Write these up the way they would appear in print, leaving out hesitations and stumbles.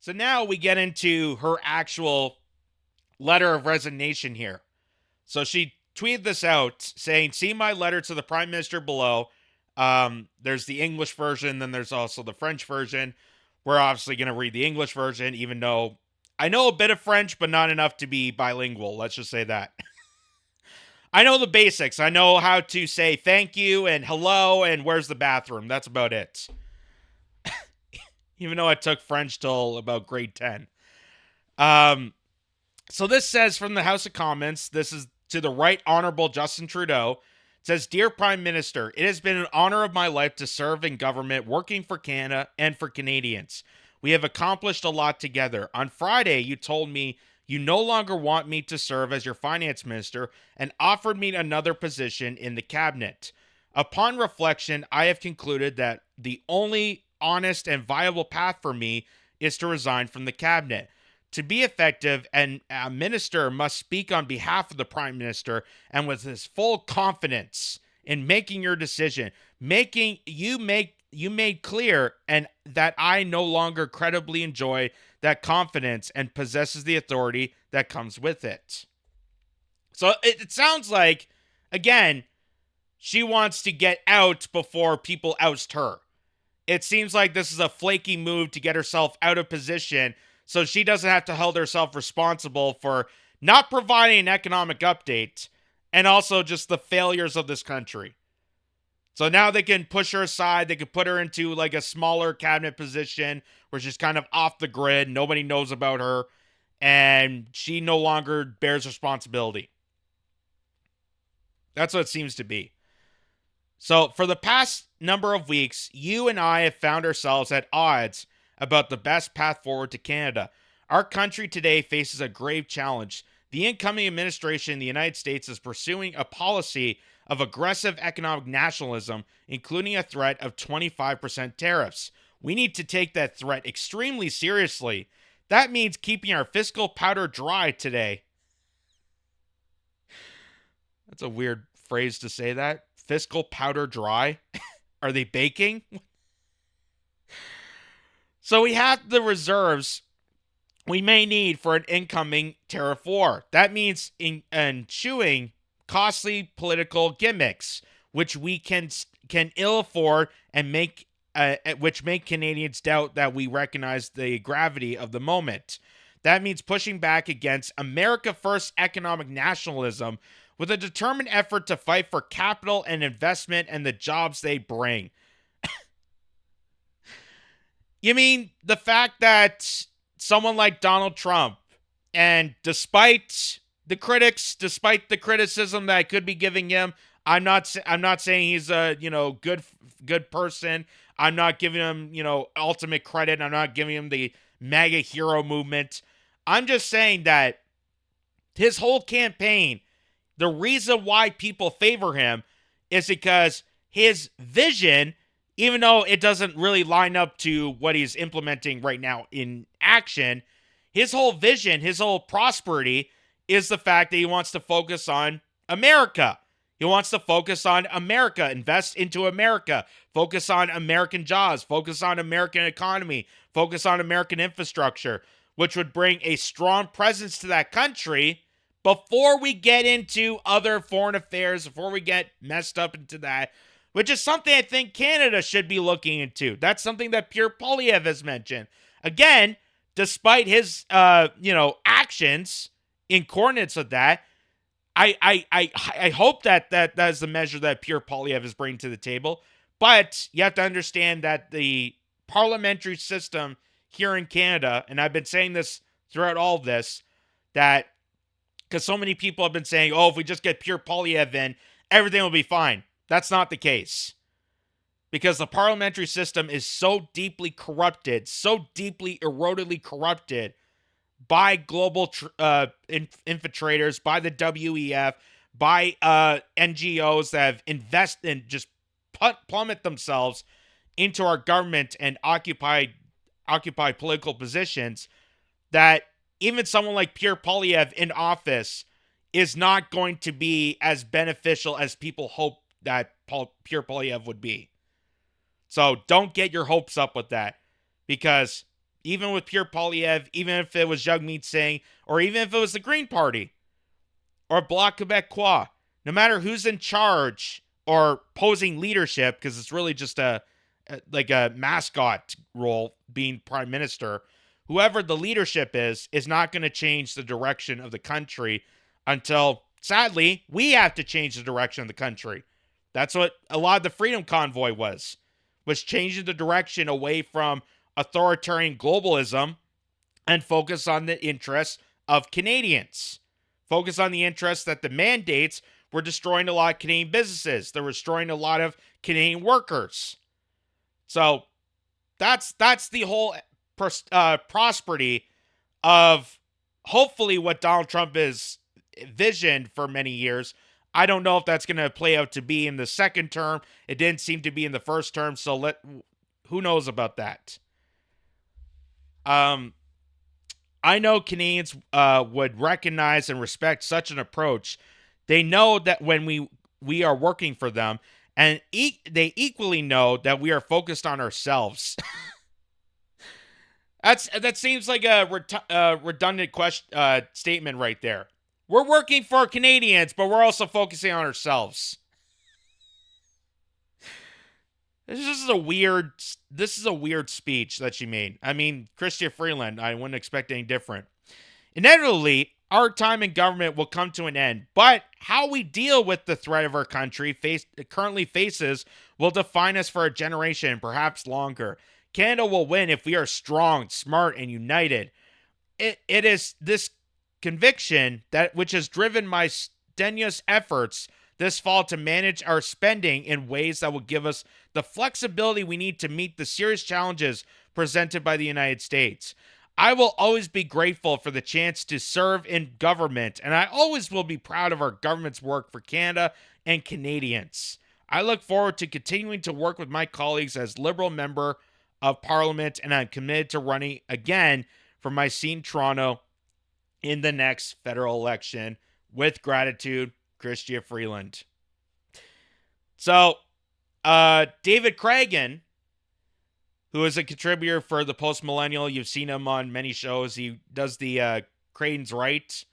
So now we get into her actual letter of resignation here. So she tweeted this out saying, "See my letter to the Prime Minister below." There's the English version, then there's also the French version. We're obviously going to read the English version, even though I know a bit of French, but not enough to be bilingual. Let's just say that. I know the basics. I know how to say thank you and hello and where's the bathroom. That's about it. Even though I took French till about grade 10. Um, so this says from the House of Commons, this is to the Right Honorable Justin Trudeau. It says, "Dear Prime Minister, it has been an honor of my life to serve in government, working for Canada and for Canadians. We have accomplished a lot together. On Friday, you told me you no longer want me to serve as your finance minister and offered me another position in the cabinet. Upon reflection, I have concluded that the only honest and viable path for me is to resign from the cabinet. To be effective, a minister must speak on behalf of the Prime Minister and with his full confidence in making your decision. You made clear and that I no longer credibly enjoy that confidence and possesses the authority that comes with it." So it sounds like, again, she wants to get out before people oust her. It seems like this is a flaky move to get herself out of position so she doesn't have to hold herself responsible for not providing an economic update and also just the failures of this country. So now they can push her aside. They can put her into like a smaller cabinet position where she's kind of off the grid. Nobody knows about her. And she no longer bears responsibility. That's what it seems to be. So for the past number of weeks, you and I have found ourselves at odds about the best path forward to Canada. Our country today faces a grave challenge. The incoming administration in the United States is pursuing a policy of aggressive economic nationalism, including a threat of 25% tariffs. We need to take that threat extremely seriously. That means keeping our fiscal powder dry today. That's a weird phrase to say that. Fiscal powder dry? Are they baking? So we have the reserves we may need for an incoming tariff war. That means eschewing costly political gimmicks, which we can ill afford and which make Canadians doubt that we recognize the gravity of the moment. That means pushing back against America First economic nationalism with a determined effort to fight for capital and investment and the jobs they bring. You mean the fact that someone like Donald Trump, and despite the criticism that I could be giving him, I'm not saying he's a good person. I'm not giving him ultimate credit. I'm not giving him the MAGA hero movement. I'm just saying that his whole campaign, the reason why people favor him is because his vision, even though it doesn't really line up to what he's implementing right now in action, his whole vision, his whole prosperity is the fact that he wants to focus on America. He wants to focus on America, invest into America, focus on American jobs, focus on American economy, focus on American infrastructure, which would bring a strong presence to that country before we get into other foreign affairs, before we get messed up into that, which is something I think Canada should be looking into. That's something that Pierre Poilievre has mentioned. Again, despite his, actions in coordinates with that, I hope that is the measure that Pierre Poilievre is bringing to the table. But you have to understand that the parliamentary system here in Canada, and I've been saying this throughout all of this, that because so many people have been saying, oh, if we just get Pierre Poilievre in, everything will be fine. That's not the case. Because the parliamentary system is so deeply corrupted, so deeply erodedly corrupted by global infiltrators, by the WEF, by NGOs that have invested and just plummet themselves into our government and occupy political positions, that even someone like Pierre Poilievre in office is not going to be as beneficial as people hope that Pierre Poilievre would be. So don't get your hopes up with that, because even with Pierre Poilievre, even if it was Jagmeet Singh, or even if it was the Green Party or Bloc Québécois, no matter who's in charge or posing leadership, because it's really just like a mascot role being prime minister, whoever the leadership is not going to change the direction of the country until, sadly, we have to change the direction of the country. That's what a lot of the Freedom Convoy was changing the direction away from authoritarian globalism and focus on the interests of Canadians. Focus on the interests that the mandates were destroying a lot of Canadian businesses. They're destroying a lot of Canadian workers. So that's the whole prosperity of hopefully what Donald Trump has visioned for many years. I don't know if that's going to play out to be in the second term. It didn't seem to be in the first term, so who knows about that? I know Canadians would recognize and respect such an approach. They know that when we are working for them, and they equally know that we are focused on ourselves. That seems like a redundant statement right there. We're working for Canadians, but we're also focusing on ourselves. This is a weird speech that she made. I mean, Chrystia Freeland, I wouldn't expect any different. Inevitably, our time in government will come to an end, but how we deal with the threat of our country currently faces will define us for a generation and perhaps longer. Canada will win if we are strong, smart, and united. It is this conviction which has driven my strenuous efforts this fall to manage our spending in ways that will give us the flexibility we need to meet the serious challenges presented by the United States. I will always be grateful for the chance to serve in government, and I always will be proud of our government's work for Canada and Canadians. I look forward to continuing to work with my colleagues as Liberal member of Parliament, and I'm committed to running again for my seat in Toronto in the next federal election. With gratitude, Chrystia Freeland. So, David Craigan, who is a contributor for the Post Millennial, you've seen him on many shows. He does the Creighton's Right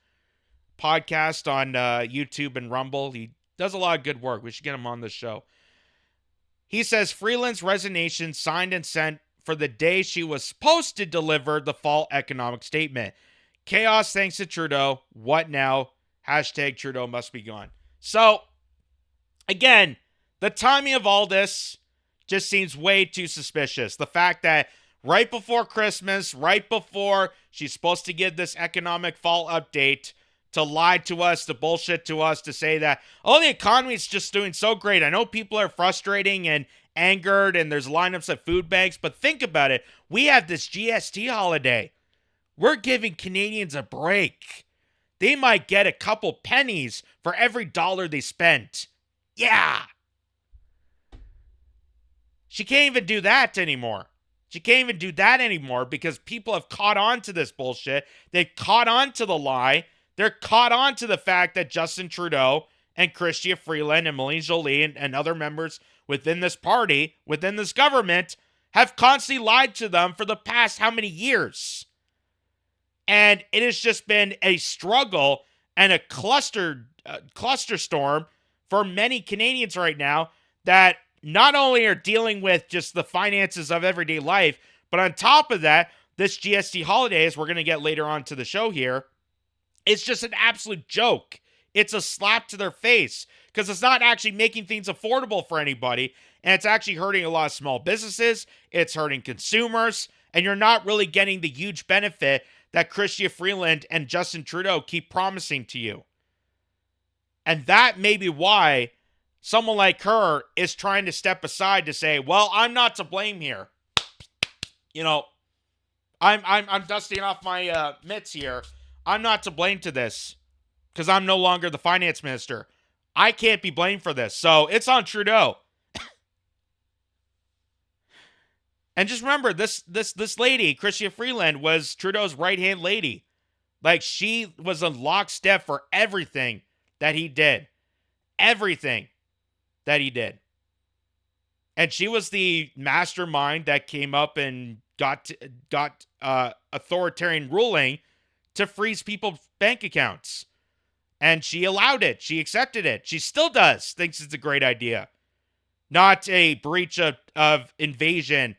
podcast on YouTube and Rumble. He does a lot of good work. We should get him on the show. He says Freeland's resignation signed and sent for the day she was supposed to deliver the fall economic statement. Chaos thanks to Trudeau. What now? Hashtag Trudeau must be gone. So, again, the timing of all this just seems way too suspicious. The fact that right before Christmas, right before she's supposed to give this economic fall update, to lie to us, to bullshit to us, to say that, oh, the economy is just doing so great. I know people are frustrating and angered and there's lineups at food banks, but think about it. We have this GST holiday. We're giving Canadians a break. They might get a couple pennies for every dollar they spent. Yeah. She can't even do that anymore. She can't even do that anymore because people have caught on to this bullshit. They've caught on to the lie. They're caught on to the fact that Justin Trudeau and Chrystia Freeland and Melanie Joly and other members within this party, within this government, have constantly lied to them for the past how many years? And it has just been a struggle and a cluster storm for many Canadians right now that not only are dealing with just the finances of everyday life, but on top of that, this GST holiday, as we're going to get later on to the show here, it's just an absolute joke. It's a slap to their face because it's not actually making things affordable for anybody, and it's actually hurting a lot of small businesses. It's hurting consumers, and you're not really getting the huge benefit that Chrystia Freeland and Justin Trudeau keep promising to you. And that may be why someone like her is trying to step aside to say, well, I'm not to blame here. You know, I'm dusting off my mitts here. I'm not to blame to this because I'm no longer the finance minister. I can't be blamed for this. So it's on Trudeau. And just remember, this lady, Chrystia Freeland, was Trudeau's right-hand lady. Like, she was a lockstep for everything that he did. Everything that he did. And she was the mastermind that came up and got authoritarian ruling to freeze people's bank accounts. And she allowed it. She accepted it. She still does. Thinks it's a great idea. Not a breach of invasion,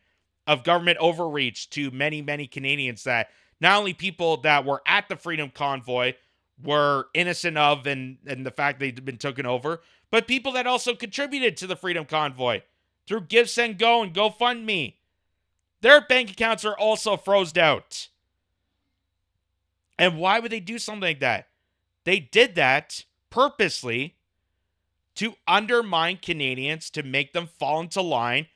of government overreach to many, many Canadians that not only people that were at the Freedom Convoy were innocent of and the fact they'd been taken over, but people that also contributed to the Freedom Convoy through Give, Send, Go, and GoFundMe. Their bank accounts are also frozen out. And why would they do something like that? They did that purposely to undermine Canadians, to make them fall into line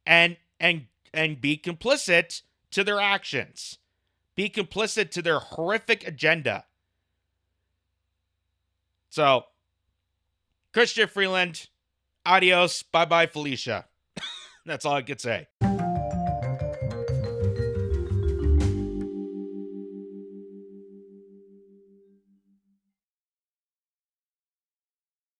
and be complicit to their actions. Be complicit to their horrific agenda. So, Chrystia Freeland, adios, bye-bye, Felicia. That's all I could say.